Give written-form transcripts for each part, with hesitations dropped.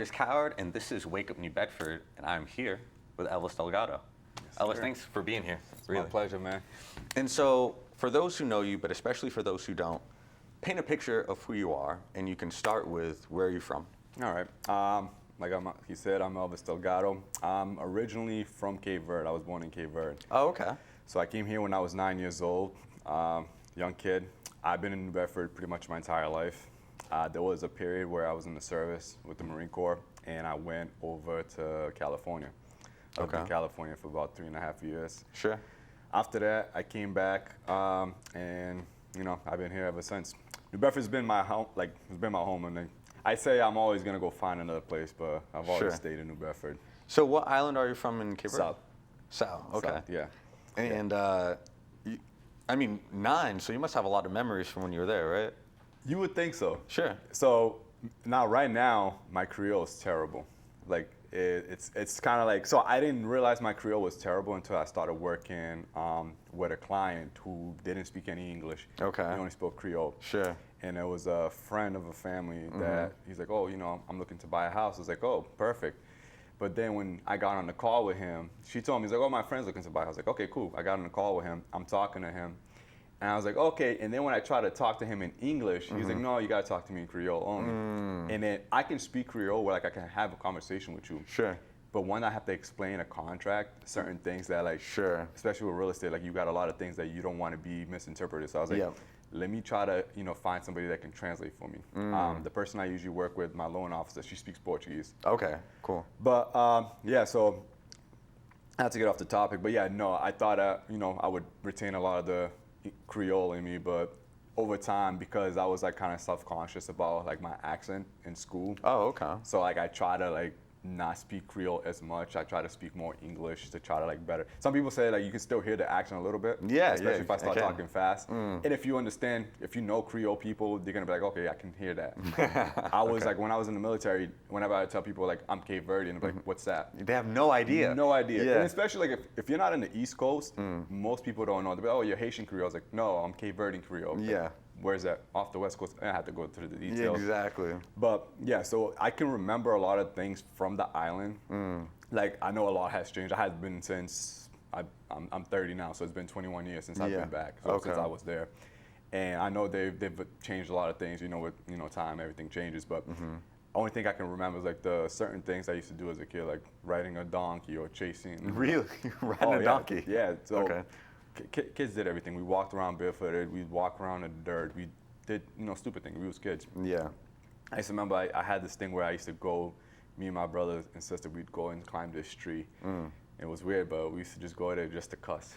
Marcus Coward, and this is Wake Up New Bedford, and I'm here with Elvis Delgado. Yes, Elvis, sir. thanks for being here. It's my pleasure, man. And so, for those who know you, but especially for those who don't, paint a picture of who you are, and you can start with where you're from. All right. He said, I'm Elvis Delgado. I'm originally from Cape Verde. I was born in Cape Verde. Oh, okay. So I came here when I was 9 years old, young kid. I've been in New Bedford pretty much my entire life. There was a period where I was in the service with the Marine Corps, and I went over to California. I lived in California for about 3.5 years. Sure. After that, I came back, and I've been here ever since. New Bedford's been my home, it's been my home, and I say I'm always gonna go find another place, but I've always stayed in New Bedford. So what island are you from in Cape Verde? South. South, okay. South, yeah. And I mean, 9, so you must have a lot of memories from when you were there, right? You would think so. Sure. So right now, my Creole is terrible. Like it's kind of like, so I didn't realize my Creole was terrible until I started working with a client who didn't speak any English. Okay. He only spoke Creole. Sure. And it was a friend of a family that he's like, oh, I'm looking to buy a house. I was like, oh, perfect. But then when I got on the call with him, she told me, he's like, oh, my friend's looking to buy a house. I was like, okay, cool. I got on the call with him. I'm talking to him. And I was like, okay. And then when I tried to talk to him in English, he was like, no, you got to talk to me in Creole only. And then I can speak Creole where I can have a conversation with you. Sure. But when I have to explain a contract, certain things that especially with real estate, you got a lot of things that you don't want to be misinterpreted. So I was like, let me try to, find somebody that can translate for me. The person I usually work with, my loan officer, she speaks Portuguese. Okay, cool. But so I had to get off the topic. But yeah, no, I thought, I would retain a lot of the Creole in me, but over time, because I was kind of self-conscious about my accent in school. Oh, okay. So I try to not speak Creole as much. I try to speak more English to try to better. Some people say you can still hear the accent a little bit. Yeah, especially if I start talking fast. Mm. And if you understand, if you know Creole people, they're gonna be like, okay, I can hear that. I was when I was in the military, whenever I tell people I'm Cape Verde, and they're like, what's that? They have no idea. No idea. Yeah. And especially if you're not in the East Coast, most people don't know. They're like, oh, you're Haitian Creole. I was like, no, I'm Cape Verdean Creole. Yeah. Where's that? Off the West Coast. I have to go through the details. Yeah, exactly. But yeah, so I can remember a lot of things from the island. I know a lot has changed. I have been since I'm 30 now, so it's been 21 years since I've been back. So since I was there, and I know they've changed a lot of things. With time, everything changes. But only thing I can remember is the certain things I used to do as a kid, like riding a donkey or chasing. Really, riding a donkey? Yeah. So. Kids did everything. We walked around barefooted. We'd walk around in the dirt. We did, stupid things. We was kids. Yeah. I used to remember I had this thing where I used to go, me and my brothers and sister, we'd go and climb this tree. It was weird, but we used to just go there just to cuss.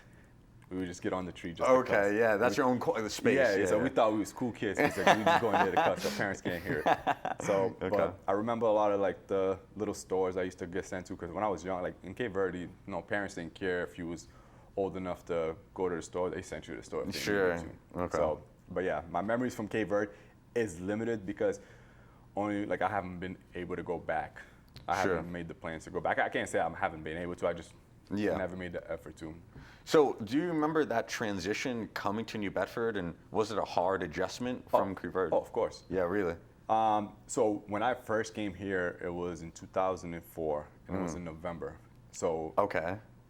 We would just get on the tree just to cuss. Yeah, that's your own space. Yeah, so we thought we was cool kids. We just go in there to cuss. Our parents can't hear it. So, but I remember a lot of the little stores I used to get sent to, because when I was young, in Cape Verde, parents didn't care if you was old enough to go to the store. They sent you to the store. Sure. Okay. So, but yeah, my memories from Cape Verde is limited because only I haven't been able to go back. I haven't made the plans to go back. I can't say I haven't been able to. I just never made the effort to. So do you remember that transition coming to New Bedford, and was it a hard adjustment from Cape Verde? Oh, of course. Yeah, really. So when I first came here, it was in 2004, and it was in November. So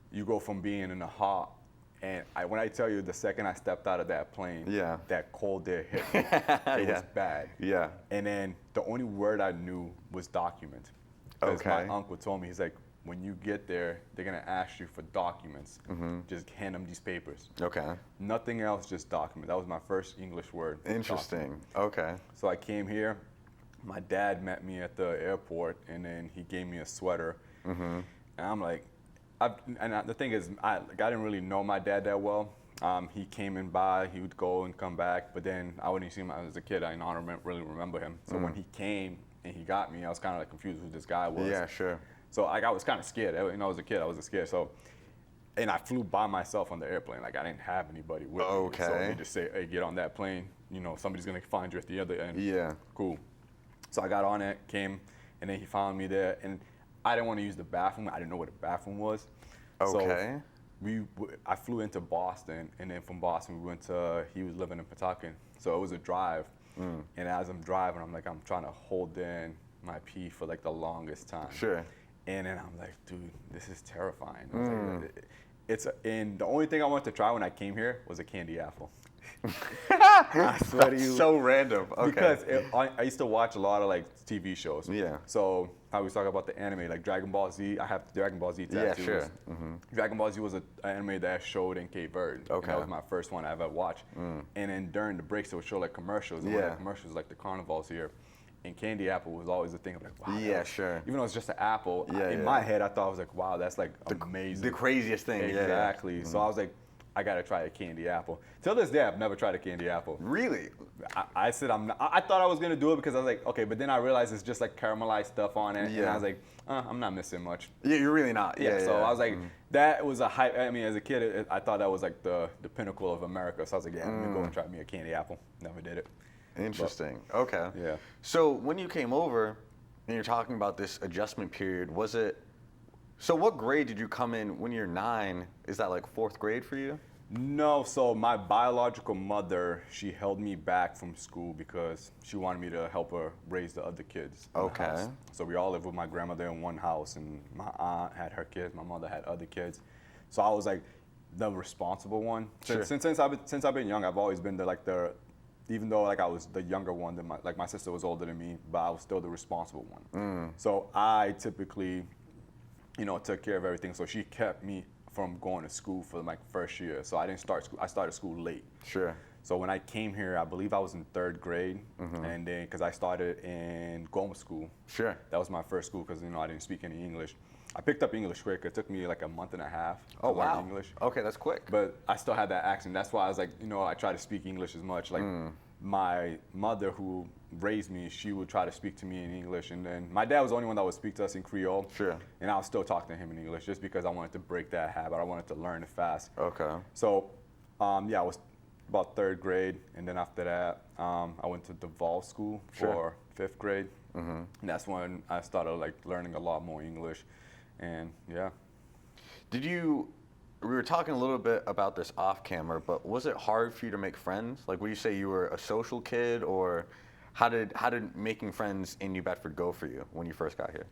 you go from being in the hot, and when I tell you, the second I stepped out of that plane, that cold air hit me. It was bad. Yeah. And then the only word I knew was document. Because my uncle told me, he's like, when you get there, they're gonna ask you for documents. Just hand them these papers. Okay. Nothing else, just document. That was my first English word. Interesting. Document. Okay. So I came here. My dad met me at the airport, and then he gave me a sweater. And I'm like, the thing is, I didn't really know my dad that well. He came in by, he would go and come back, but then I wouldn't see him as a kid. I don't really remember him. So when he came and he got me, I was kind of confused who this guy was. Yeah, sure. So I was kind of scared. I was a kid. I was scared. So, and I flew by myself on the airplane. I didn't have anybody with me. So they just say, hey, get on that plane. Somebody's gonna find you at the other end. Yeah. Cool. So I got on it, came, and then he found me there, and I didn't want to use the bathroom. I didn't know what the bathroom was. So I flew into Boston, and then from Boston we went to, he was living in Pawtucket. So it was a drive. And as I'm driving, I'm trying to hold in my pee for like the longest time. Sure. And then I'm like, dude, this is terrifying. I was like, and the only thing I wanted to try when I came here was a candy apple. I swear to you. So random. Okay. Because I used to watch a lot of like TV shows. Yeah. So I was talking about the anime, like Dragon Ball Z. I have Dragon Ball Z tattoos. Yeah, sure. Mm-hmm. Dragon Ball Z was an anime that showed in Cape Verde. Okay. And that was my first one I ever watched. And then during the breaks, they would show like commercials. And one of the commercials, like the carnivals here. And candy apple was always the thing. I'm like, wow. Yeah, sure. Even though it's just an apple, in my head, I thought I was like, wow, that's like amazing. The craziest thing. Exactly. Yeah. So I was like, I gotta try a candy apple. Till this day, I've never tried a candy apple. Really? I said I thought I was gonna do it because I was like, okay, but then I realized it's just like caramelized stuff on it, and I was like, I'm not missing much. Yeah, you're really not. Yeah. So I was like, that was a hype. I mean, as a kid, I thought that was like the pinnacle of America. So I was like, yeah, I'm gonna go and try me a candy apple. Never did it. Interesting. But, okay. Yeah. So when you came over, and you're talking about this adjustment period, was it? So what grade did you come in when you're 9? Is that like 4th grade for you? No, so my biological mother, she held me back from school because she wanted me to help her raise the other kids in the house. So we all lived with my grandmother in one house, and my aunt had her kids, my mother had other kids. So I was like the responsible one. Sure. Since I've been young, I've always been even though like I was the younger one, my sister was older than me, but I was still the responsible one. So I typically, took care of everything. So she kept me from going to school for like first year. So I didn't start school. I started school late. Sure. So when I came here, I believe I was in 3rd grade, and then because I started in Goma School. Sure. That was my first school because I didn't speak any English. I picked up English quick. It took me like a month and a half to learn English. Okay, that's quick. But I still had that accent. That's why I was like, I try to speak English as much. Like my mother who raised me, she would try to speak to me in English, and then my dad was the only one that would speak to us in Creole. Sure. And I would still talk to him in English just because I wanted to break that habit. I wanted to learn it fast. Okay. So, I was about 3rd grade, and then after that, I went to Duval School for 5th grade, and that's when I started like learning a lot more English, and yeah. We were talking a little bit about this off camera, but was it hard for you to make friends? Like, would you say you were a social kid, or how did making friends in New Bedford go for you when you first got here?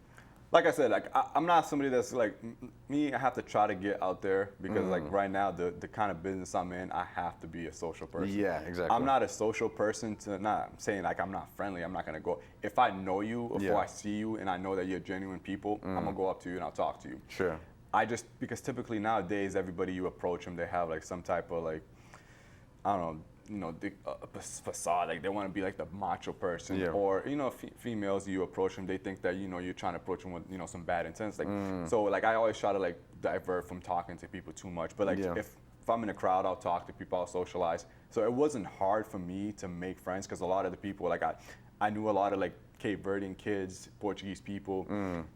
Like I said, like I'm not somebody that's like me. I have to try to get out there because like right now, the kind of business I'm in, I have to be a social person. Yeah, exactly. I'm not a social person I'm saying like I'm not friendly. I'm not gonna go. If I know you, before I see you, and I know that you're genuine people, I'm gonna go up to you and I'll talk to you. Sure. Because typically nowadays, everybody you approach them, they have like some type of like, I don't know, facade. Like they want to be like the macho person, or females you approach them, they think that you're trying to approach them with some bad intents. Like so, like I always try to like divert from talking to people too much. But like if I'm in a crowd, I'll talk to people, I'll socialize. So it wasn't hard for me to make friends because a lot of the people like I knew a lot of like Cape Verdean kids, Portuguese people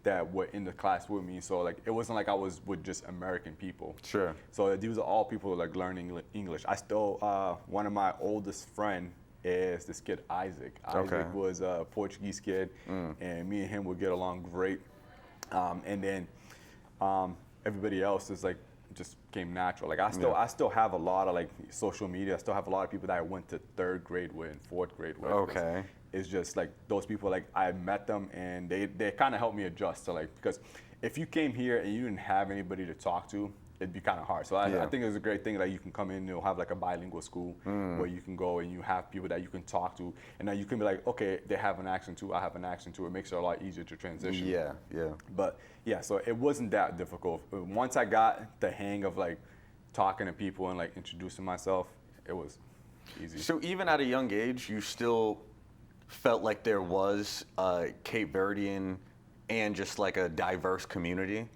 that were in the class with me. So like it wasn't like I was with just American people. Sure. So these are all people like learning English. I still one of my oldest friend is this kid Isaac. Isaac was a Portuguese kid, and me and him would get along great. And then everybody else is like just came natural. Like I still have a lot of like social media. I still have a lot of people that I went to 3rd grade with and 4th grade with. Okay. It's just like those people, like I met them and they kind of helped me adjust to like, because if you came here and you didn't have anybody to talk to, it'd be kind of hard. So I think it's a great thing that you can come in and you'll have like a bilingual school where you can go and you have people that you can talk to, and then you can be like, okay, they have an accent too, I have an accent too. It makes it a lot easier to transition. Yeah. But yeah, so it wasn't that difficult. Once I got the hang of like talking to people and like introducing myself, it was easy. So even at a young age, you still felt like there was a Cape Verdean and just like a diverse community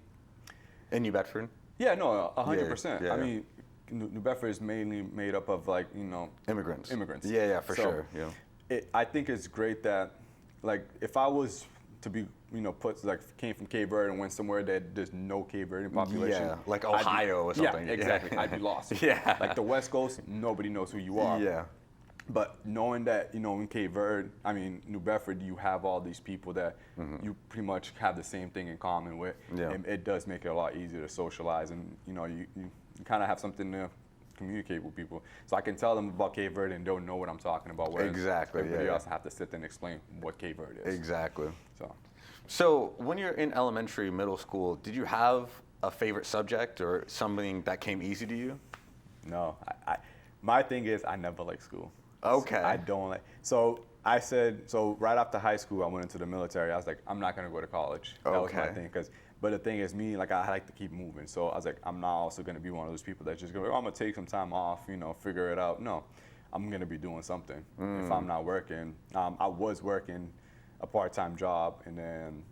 in New Bedford? Yeah, no, 100%. Yeah. I mean, New Bedford is mainly made up of like, immigrants. Yeah, for sure. Yeah. I think it's great that, like, if I was to be, came from Cape Verde and went somewhere that there's no Cape Verdean population. Yeah, like Ohio or something. Yeah, exactly. I'd be lost. Yeah. Like the West Coast, nobody knows who you are. Yeah. But knowing that, in Cape Verde, New Bedford, you have all these people that you pretty much have the same thing in common with. Yeah. And it does make it a lot easier to socialize, and you kind of have something to communicate with people. So I can tell them about Cape Verde and they'll know what I'm talking about. Exactly. Everybody else have to sit there and explain what Cape Verde is. Exactly. So. So when you're in elementary, middle school, did you have a favorite subject or something that came easy to you? No, my thing is I never liked school. Okay. I don't like, so I said, so right after high school, I went into the military. I was like, I'm not gonna go to college. That was my thing. But the thing is, me, like, I like to keep moving. So I was like, I'm not also gonna be one of those people that just go, oh, I'm gonna take some time off, you know, figure it out. No, I'm gonna be doing something. If I'm not working, I was working a part-time job, and then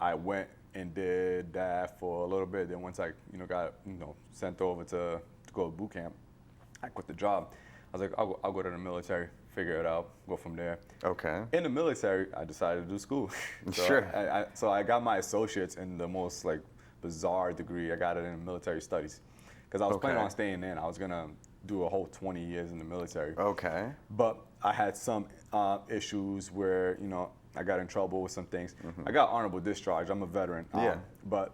I went and did that for a little bit. Then once I, you know, got, you know, sent over to go to boot camp, I quit the job. I was like, I'll go to the military, figure it out, go from there. Okay. In the military, I decided to do school. So Sure. So I got my associates in the most like bizarre degree. I got it in military studies, because I was planning on staying in. I was gonna do a whole 20 years in the military. Okay. But I had some issues where, you know, I got in trouble with some things. I got honorable discharge. I'm a veteran. But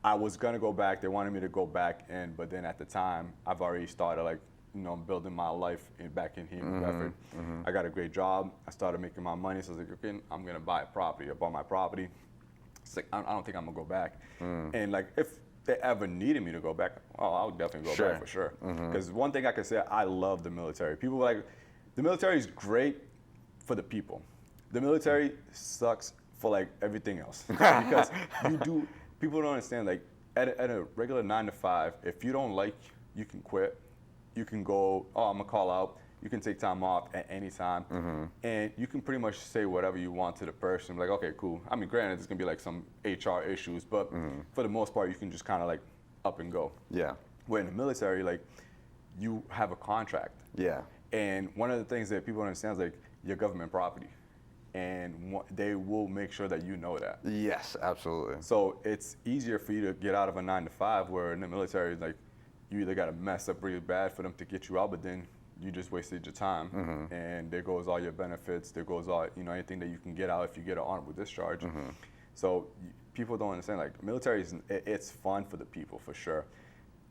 I was gonna go back. They wanted me to go back, but then at the time, I've already started like, you know, building my life back in here in Bedford. I got a great job. I started making my money. So I was like, okay, I'm gonna buy a property. I bought my property. It's like, I don't think I'm gonna go back. And like, if they ever needed me to go back, oh, I'll definitely go back for sure. Because one thing I can say, I love the military. People were like, the military is great for the people. The military sucks for like everything else. Because people don't understand, like at a regular 9 to 5, if you don't like, you can quit. You can go, oh, I'm gonna call out. You can take time off at any time. And you can pretty much say whatever you want to the person. Like, okay, cool. I mean, granted, there's gonna be like some HR issues, but for the most part, you can just kind of like up and go. Yeah. Where in the military, like, you have a contract. Yeah. And one of the things that people don't understand is like, your government property. And they will make sure that you know that. Yes, absolutely. So it's easier for you to get out of a 9 to 5, where in the military, like, you either got to mess up really bad for them to get you out, but then you just wasted your time. And there goes all your benefits. There goes all, you know, anything that you can get out if you get an honorable discharge. So people don't understand, like, military it's fun for the people, for sure.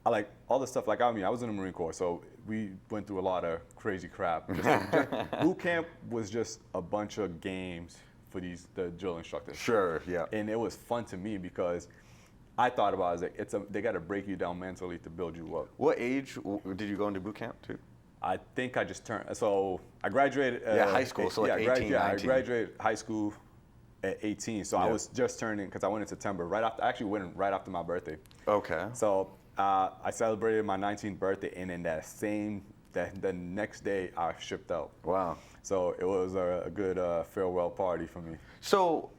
I like all the stuff. Like, I mean, I was in the Marine Corps, so we went through a lot of crazy crap. Boot camp was just a bunch of games for the drill instructors. Sure, yeah. And it was fun to me because I thought about it as like, they got to break you down mentally to build you up. What age did you go into boot camp to? I think I just turned, so I graduated. High school, so like 18, 19. I graduated high school at 18, so I was just turning, because I went in September, I actually went in right after my birthday. Okay. So I celebrated my 19th birthday, and then the next day I shipped out. Wow. So it was a good farewell party for me. So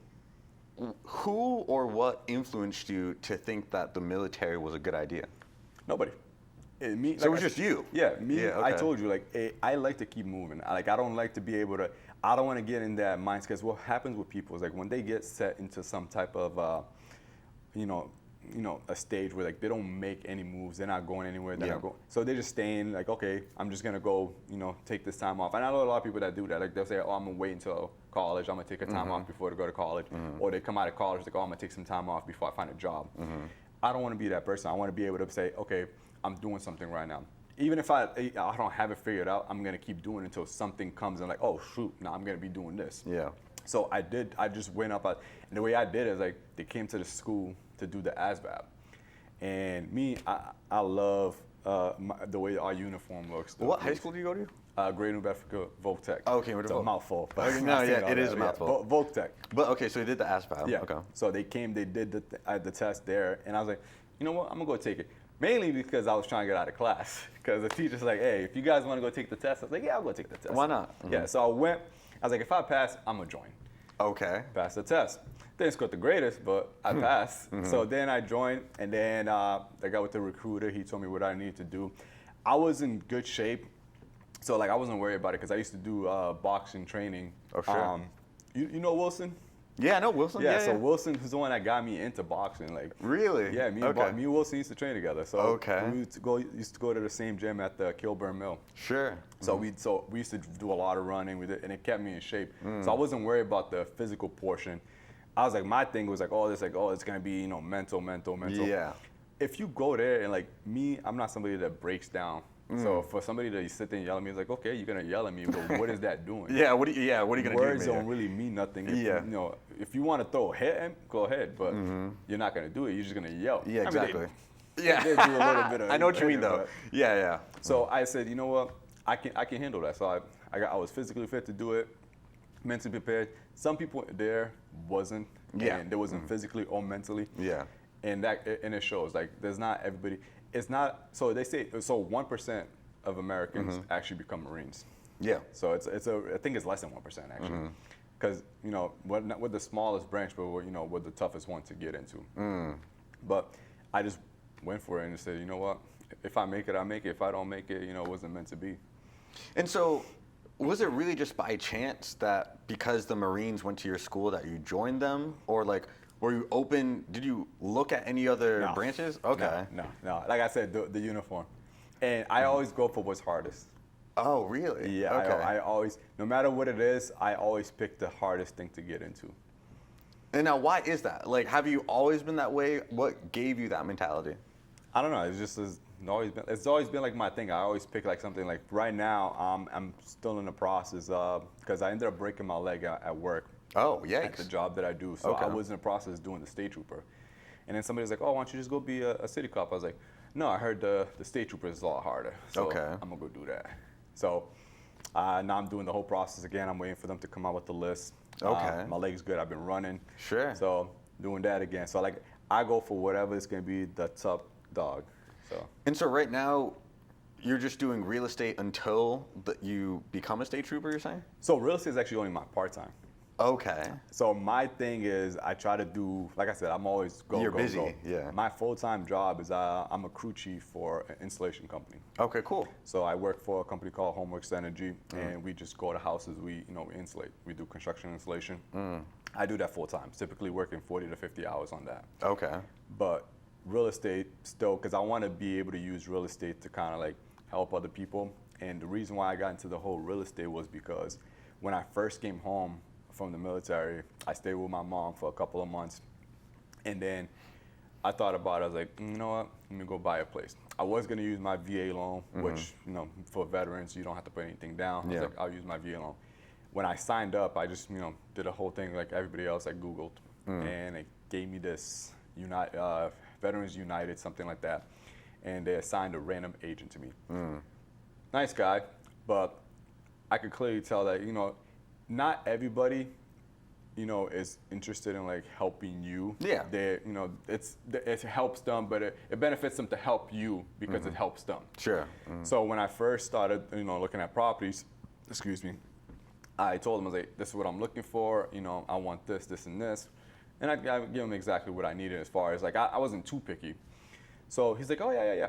who or what influenced you to think that the military was a good idea? Nobody. Me, so it was just you? Yeah, me. Yeah, okay. I told you, like, I like to keep moving. I don't like to be able to, I don't want to get in that mindset, because what happens with people is, like, when they get set into some type of, you know, a stage where, like, they don't make any moves, they're not going anywhere, they're not going, so they're just staying, like, okay, I'm just gonna go, you know, take this time off. And I know a lot of people that do that. Like, they'll say, oh, I'm gonna wait until college, I'm gonna take a time off before to go to college. Or they come out of college, like, oh, I'm gonna take some time off before I find a job. I don't want to be that person. I want to be able to say, okay, I'm doing something right now. Even if I don't have it figured out, I'm gonna keep doing it until something comes and, like, oh shoot, now I'm gonna be doing this. Yeah. So I just went up, and the way I did it is, like, they came to the school to do the ASVAB. And me, I love the way our uniform looks. What high school do you go to? Great New Bedford Voc Tech. Okay, it's a mouthful. No, yeah, it is a mouthful. Voc Tech. But okay, so you did the ASVAB. Yeah. Okay. So they came, they did the test there, and I was like, you know what, I'm gonna go take it. Mainly because I was trying to get out of class. Because the teacher's like, hey, if you guys want to go take the test, I was like, yeah, I'll go take the test. Why not? Yeah. So I went. I was like, if I pass, I'm gonna join. Okay. Passed the test. Didn't score the greatest, but I passed. So then I joined, and then I got with the recruiter. He told me what I needed to do. I was in good shape, so, like, I wasn't worried about it, because I used to do boxing training. Oh, sure. You know Wilson? Yeah, I know Wilson. Yeah, so Wilson was the one that got me into boxing. Like, really? Yeah, me and Wilson used to train together. So we used to go to the same gym at the Kilburn Mill. Sure. So we used to do a lot of running with it, and it kept me in shape. So I wasn't worried about the physical portion. I was like, my thing was like, it's gonna be, you know, mental. Yeah. If you go there and, like, me, I'm not somebody that breaks down So for somebody to sit there and yell at me, it's like, okay, you're gonna yell at me, but what is that doing? What are you gonna do? Words don't really mean nothing. If, you know, if you want to throw a hit, go ahead, but you're not gonna do it. You're just gonna yell. Yeah, exactly. They do a little bit of I know what you mean, though. Yeah. So I said, you know what? I can handle that. So I was physically fit to do it, mentally prepared. Some people there wasn't, and they wasn't physically or mentally. Yeah. And it shows. Like, there's not everybody. It's not. So they say 1% of Americans actually become Marines. Yeah. So I think it's less than 1% actually, because you know we're the smallest branch, but we're the toughest one to get into. But I just went for it and said, you know what? If I make it, I make it. If I don't make it, it wasn't meant to be. And so, was it really just by chance that because the Marines went to your school that you joined them, or like were you open? Did you look at any other branches? Okay. No. Like I said, the uniform, and I always go for what's hardest. Oh, really? Yeah. Okay. I always, no matter what it is, I always pick the hardest thing to get into. And now, why is that? Like, have you always been that way? What gave you that mentality? I don't know. It's always been like my thing. I always pick like something. Like right now, I'm still in the process because I ended up breaking my leg at work. Oh, yikes. At the job that I do. So I was in the process of doing the state trooper. And then somebody's like, oh, why don't you just go be a city cop? I was like, no, I heard the state trooper is a lot harder. So I'm going to go do that. So now I'm doing the whole process again. I'm waiting for them to come out with the list. My leg's good. I've been running. Sure. So doing that again. So like I go for whatever is going to be the top dog. And so right now, you're just doing real estate until you become a state trooper, you're saying? So real estate is actually only my part-time. Okay. So my thing is I try to do, like I said, I'm always go. You're busy, yeah. My full-time job is I'm a crew chief for an installation company. Okay, cool. So I work for a company called Homeworks Energy, and we just go to houses, we insulate. We do construction installation. I do that full-time, typically working 40 to 50 hours on that. Okay. But real estate still, because I want to be able to use real estate to kind of like help other people. And the reason why I got into the whole real estate was because when I first came home from the military, I stayed with my mom for a couple of months. And then I thought about it, I was like, you know what, let me go buy a place. I was going to use my VA loan, which, for veterans, you don't have to put anything down. I was like, I'll use my VA loan. When I signed up, I just, did a whole thing like everybody else. I Googled, and it gave me this Veterans United, something like that, and they assigned a random agent to me. Nice guy, but I could clearly tell that not everybody is interested in like helping you. Yeah. They it helps them, but it benefits them to help you because it helps them. Sure. So when I first started looking at properties, I told him, I was like, this is what I'm looking for. I want this, this, and this. And I gave him exactly what I needed as far as like, I wasn't too picky. So he's like, oh, yeah.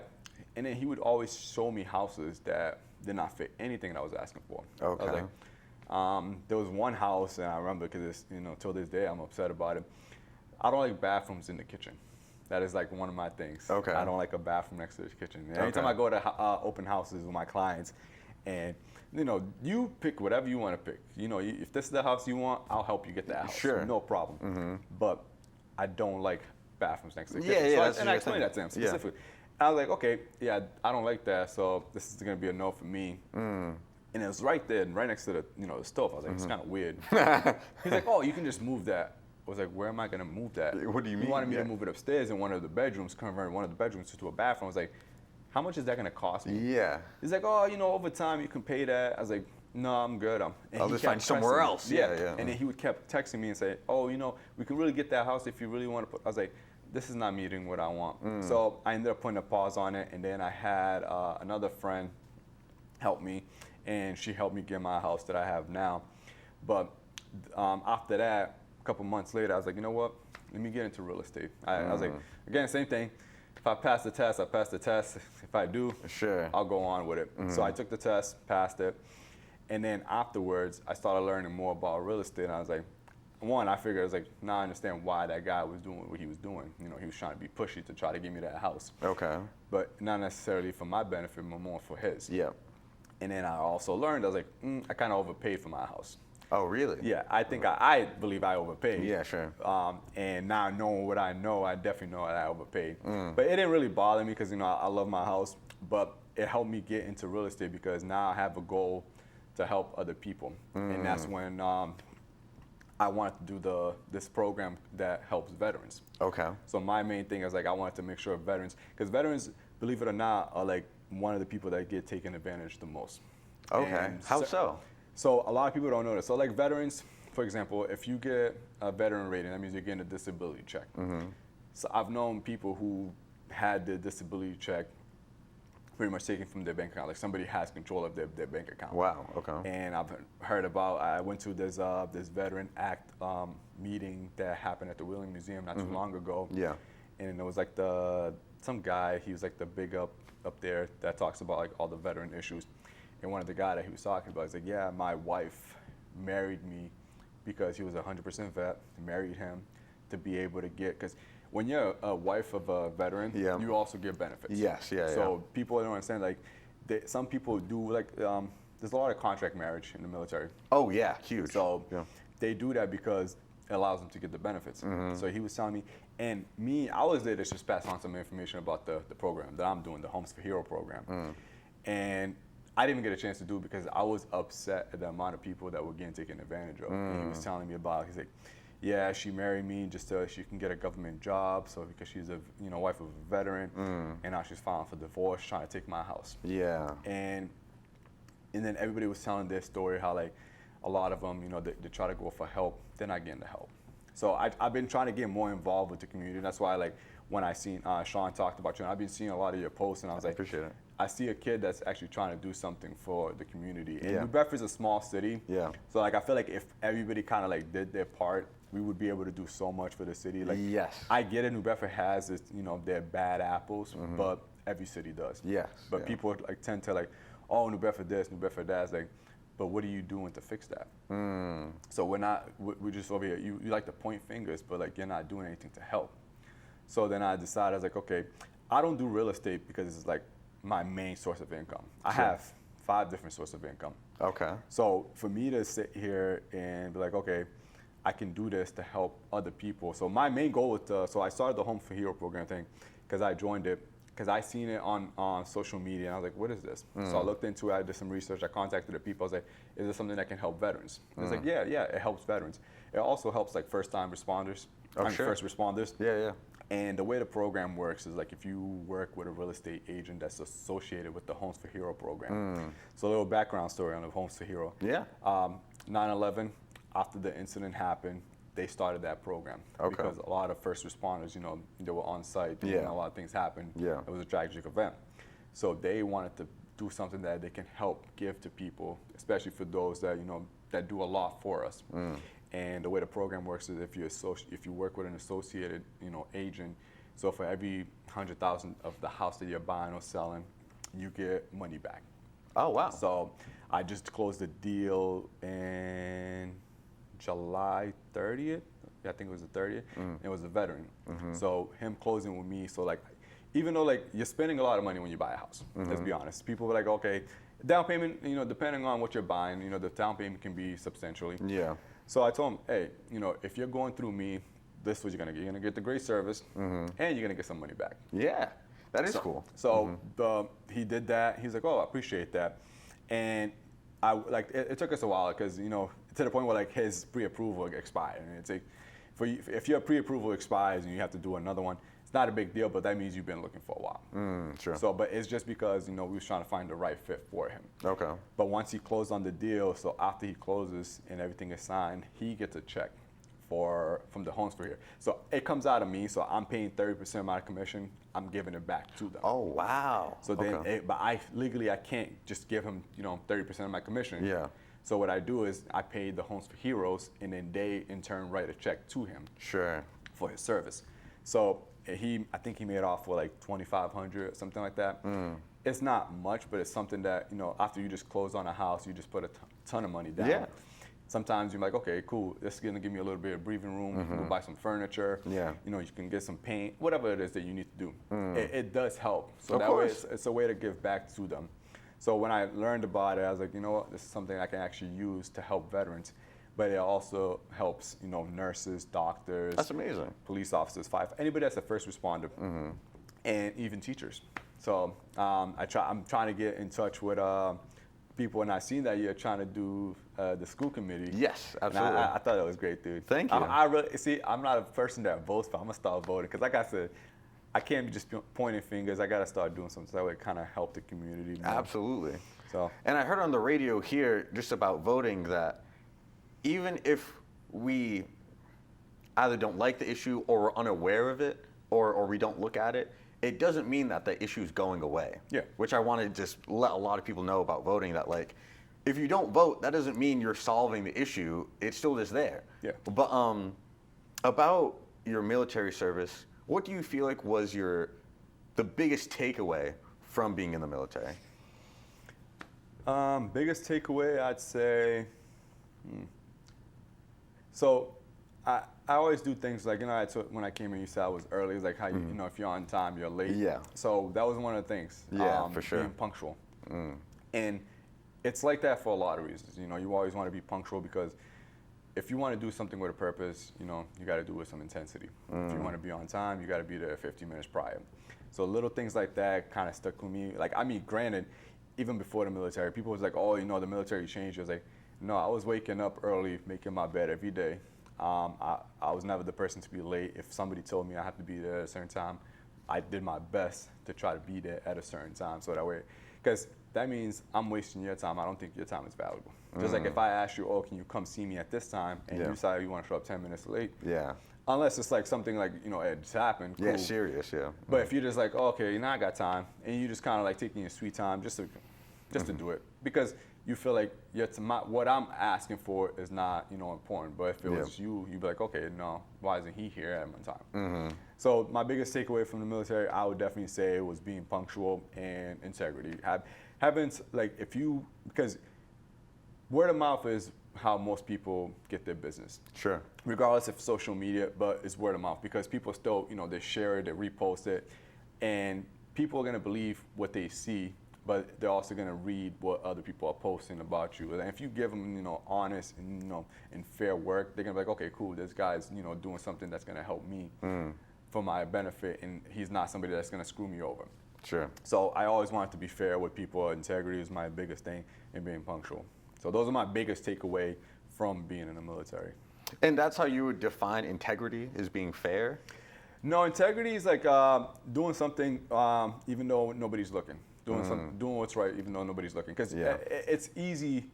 And then he would always show me houses that did not fit anything that I was asking for. Okay. I was like, there was one house, and I remember because till this day I'm upset about it. I don't like bathrooms in the kitchen. That is like one of my things. Okay. I don't like a bathroom next to the kitchen. And anytime I go to open houses with my clients, and you pick whatever you want to pick. If this is the house you want, I'll help you get that house. Sure. No problem. But I don't like bathrooms next to the kitchen. And I explained that to him specifically. I was like, okay, I don't like that, so this is going to be a no for me. And it was right there, right next to the the stove. I was like, it's kind of weird. He's like, oh, you can just move that. I was like, where am I going to move that? What do you mean? He wanted me to move it upstairs in one of the bedrooms, convert one of the bedrooms to a bathroom. I was like, how much is that going to cost me? Yeah. He's like, oh, over time you can pay that. I was like, no, I'm good. I'll just find somewhere else. Yeah. And then he would kept texting me and say, oh, we can really get that house if you really want to put. I was like, this is not meeting what I want. So I ended up putting a pause on it, and then I had another friend help me, and she helped me get my house that I have now. But after that, a couple months later, I was like, you know what? Let me get into real estate. I was like, again, same thing. If I pass the test, I pass the test. If I do, I'll go on with it. So I took the test, passed it, and then afterwards, I started learning more about real estate. And I was like, I figured, I was like, now I understand why that guy was doing what he was doing. He was trying to be pushy to try to give me that house. Okay. But not necessarily for my benefit, but more for his. Yeah. And then I also learned, I was like, I kind of overpaid for my house. Oh, really? Yeah, I think I believe I overpaid. Yeah, sure. And now knowing what I know, I definitely know that I overpaid. But it didn't really bother me because, I love my house. But it helped me get into real estate because now I have a goal to help other people. And that's when I wanted to do this program that helps veterans. Okay. So my main thing is like I wanted to make sure veterans, because veterans, believe it or not, are like one of the people that get taken advantage the most. Okay. And How so? So a lot of people don't know this. So like veterans, for example, if you get a veteran rating, that means you're getting a disability check. So I've known people who had the disability check pretty much taken from their bank account. Like somebody has control of their bank account. Wow. Okay. And I've heard about, I went to this Veteran Act meeting that happened at the Wheeling Museum not too long ago. Yeah. And it was like some guy, he was like the big up there that talks about like all the veteran issues. And one of the guys that he was talking about, he's like, yeah, my wife married me because he was 100% vet, married him to be able to get, because when you're a wife of a veteran, you also get benefits. Yes, So people don't understand, like, some people do, like, there's a lot of contract marriage in the military. Oh, yeah, huge. So they do that because it allows them to get the benefits. So he was telling me, and me, I was there to just pass on some information about the program that I'm doing, the Homes for Hero program. And I didn't even get a chance to do it because I was upset at the amount of people that were getting taken advantage of. And he was telling me about, he's like, yeah, she married me just so she can get a government job. So because she's a wife of a veteran, and now she's filing for divorce, trying to take my house. Yeah. And then everybody was telling their story how like a lot of them, they try to go for help, they're not getting the help. So I've been trying to get more involved with the community. That's why like when I seen Sean talked about you, and I've been seeing a lot of your posts, and I was like, appreciate it. I see a kid that's actually trying to do something for the community. And New Bedford's a small city. Yeah. So like I feel like if everybody kind of like did their part, we would be able to do so much for the city. Like I get it, New Bedford has this, their bad apples, but every city does. Yes. But people like tend to like, oh, New Bedford this, New Bedford that. It's like, but what are you doing to fix that? So we're just over here. You like to point fingers, but like you're not doing anything to help. So then I decided, I was like, okay, I don't do real estate because it's like my main source of income. I have 5 different sources of income. Okay. So for me to sit here and be like, okay, I can do this to help other people. So my main goal was so I started the Home for Hero program thing because I joined it because I seen it on social media, and I was like, what is this? So I looked into it, I did some research, I contacted the people, I was like, is this something that can help veterans? And it's like, yeah, it helps veterans. It also helps like first-time responders, first responders. Yeah. And the way the program works is like if you work with a real estate agent that's associated with the Homes for Hero program. So a little background story on the Homes for Hero. Yeah. 9/11, after the incident happened, they started that program because a lot of first responders, they were on site, and a lot of things happened. Yeah. It was a tragic event. So they wanted to do something that they can help give to people, especially for those that, that do a lot for us. And the way the program works is if you work with an associated, agent, so for every 100,000 of the house that you're buying or selling, you get money back. Oh, wow. So I just closed the deal in July 30th. I think it was the 30th. It was a veteran. So him closing with me, so like, even though like you're spending a lot of money when you buy a house, let's be honest. People were like, okay, down payment, depending on what you're buying, the down payment can be substantially. Yeah. So I told him, hey, if you're going through me, this is what you're gonna get. You're gonna get the great service, and you're gonna get some money back. Yeah, that is cool. So he did that. He's like, oh, I appreciate that. And I like it took us a while because to the point where like his pre-approval expired, and it's like, if your pre-approval expires and you have to do another one, it's not a big deal, but that means you've been looking for a while. Sure. So, but it's just because we was trying to find the right fit for him. Okay. But once he closed on the deal, so after he closes and everything is signed, he gets a check from the Homes for Here. So it comes out of me, so I'm paying 30% of my commission. I'm giving it back to them. Oh wow. So then, but legally I can't just give him 30% of my commission. Yeah. So what I do is I pay the Homes for Heroes, and then they in turn write a check to him. Sure. For his service. So I think he made off for like $2,500, something like that. It's not much, but it's something that after you just close on a house, you just put a ton of money down. Yeah. Sometimes you're like, okay, cool, this is gonna give me a little bit of breathing room. You can go buy some furniture. Yeah. You can get some paint, whatever it is that you need to do. It does help. So that way, it's a way to give back to them. So when I learned about it, I was like, you know what, this is something I can actually use to help veterans. but it also helps, you know, nurses, doctors. That's amazing. Police officers, anybody that's a first responder, and even teachers. So I'm trying to get in touch with people, and I seen that you're trying to do the school committee. Yes, absolutely. I thought that was great, dude. Thank you. I really see. I'm not a person that votes, but I'm gonna start voting because, like I said, I can't be just pointing fingers. I gotta start doing something so that would kind of help the community more. Absolutely. So. And I heard on the radio here just about voting that even if we either don't like the issue or we're unaware of it or we don't look at it, it doesn't mean that the issue is going away. Yeah. Which I want to just let a lot of people know about voting, that like, if you don't vote, that doesn't mean you're solving the issue. It's still just there. Yeah. But about your military service, what do you feel like was the biggest takeaway from being in the military? Biggest takeaway, I'd say. So I always do things like, you know, when I came in, you said I was early. It's like how you know, if you're on time, you're late. Yeah. So that was one of the things. Yeah, for sure. Being punctual. And it's like that for a lot of reasons. You know, you always want to be punctual because if you want to do something with a purpose, you know, you got to do it with some intensity. If you want to be on time, you got to be there 15 minutes prior. So little things like that kind of stuck with me. Like, I mean, granted, even before the military, people was like, oh, you know, the military changed. I was like, no, I was waking up early, making my bed every day. I was never the person to be late. If somebody told me I have to be there at a certain time, I did my best to try to be there at a certain time. So that way, because that means I'm wasting your time. I don't think your time is valuable. Just like if I ask you, oh, can you come see me at this time, and you decide you want to show up 10 minutes late. Yeah. Unless it's like something like, you know, it just happened. Cool. Yeah, serious, yeah. But if you're just like, oh, okay, now I got time, and you just kind of like taking your sweet time just to do it, because you feel like what I'm asking for is not, you know, important. But if it was you, you'd be like, okay, no, why isn't he here at my time? So my biggest takeaway from the military, I would definitely say, was being punctual and integrity. Having like, because word of mouth is how most people get their business. Sure. Regardless of social media, but it's word of mouth because people still, you know, they share it, they repost it, and people are gonna believe what they see, but they're also gonna read what other people are posting about you. And if you give them, you know, honest and, you know, and fair work, they're gonna be like, okay, cool, this guy's, you know, doing something that's gonna help me for my benefit, and he's not somebody that's gonna screw me over. Sure. So I always wanted to be fair with people. Integrity is my biggest thing, and being punctual. So those are my biggest takeaway from being in the military. And that's how you would define integrity, as being fair? No, integrity is like doing something even though nobody's looking. Doing what's right even though nobody's looking. Because it's easy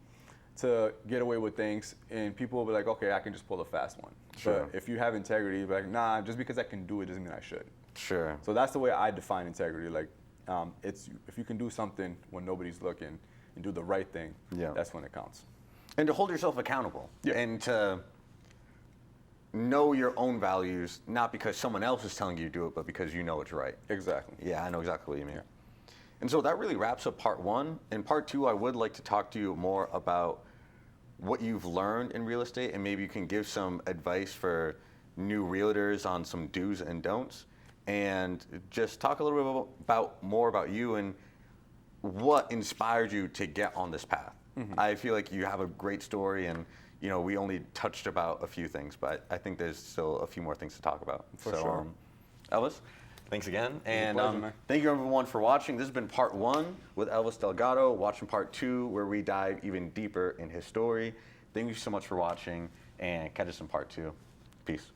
to get away with things, and people will be like, okay, I can just pull a fast one. Sure. But if you have integrity, you'll be like, nah, just because I can do it doesn't mean I should. Sure. So that's the way I define integrity. Like, it's if you can do something when nobody's looking and do the right thing, that's when it counts. And to hold yourself accountable, and to know your own values, not because someone else is telling you to do it, but because you know it's right. Exactly. Yeah, I know exactly what you mean. Yeah. And so that really wraps up part one. In part two, I would like to talk to you more about what you've learned in real estate, and maybe you can give some advice for new realtors on some do's and don'ts, and just talk a little bit more about you and what inspired you to get on this path. I feel like you have a great story, and you know, we only touched about a few things, but I think there's still a few more things to talk about. For sure. Elvis, thanks again. And thank you everyone for watching. This has been part one with Elvis Delgado. Watching part two, where we dive even deeper in his story. Thank you so much for watching, and catch us in part two. Peace.